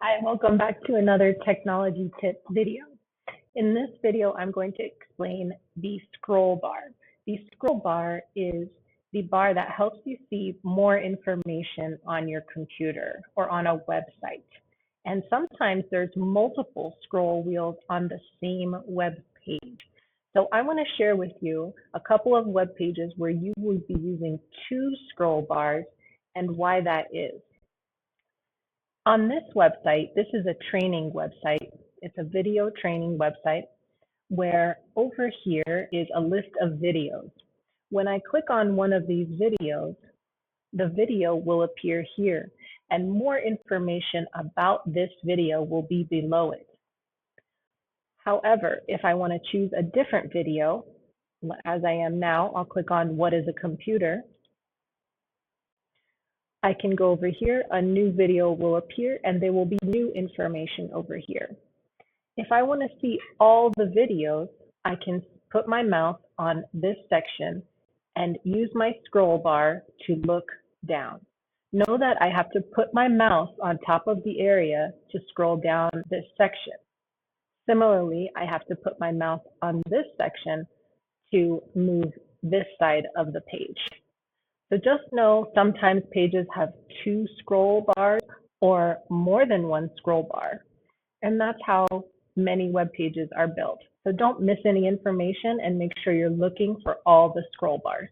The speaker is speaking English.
Hi, welcome back to another technology tip video. In this video, I'm going to explain the scroll bar. The scroll bar is the bar that helps you see more information on your computer or on a website. And sometimes there's multiple scroll wheels on the same web page. So I want to share with you a couple of web pages where you will be using two scroll bars and why that is. On this website, this is a training website. It's a video training website where over here is a list of videos. When I click on one of these videos, the video will appear here and more information about this video will be below it. However, if I want to choose a different video, as I am now, I'll click on what is a computer. I can go over here, a new video will appear and there will be new information over here. If I want to see all the videos, I can put my mouse on this section and use my scroll bar to look down. Know that I have to put my mouse on top of the area to scroll down this section. Similarly, I have to put my mouse on this section to move this side of the page. So just know sometimes pages have two scroll bars or more than one scroll bar. And that's how many web pages are built. So don't miss any information and make sure you're looking for all the scroll bars.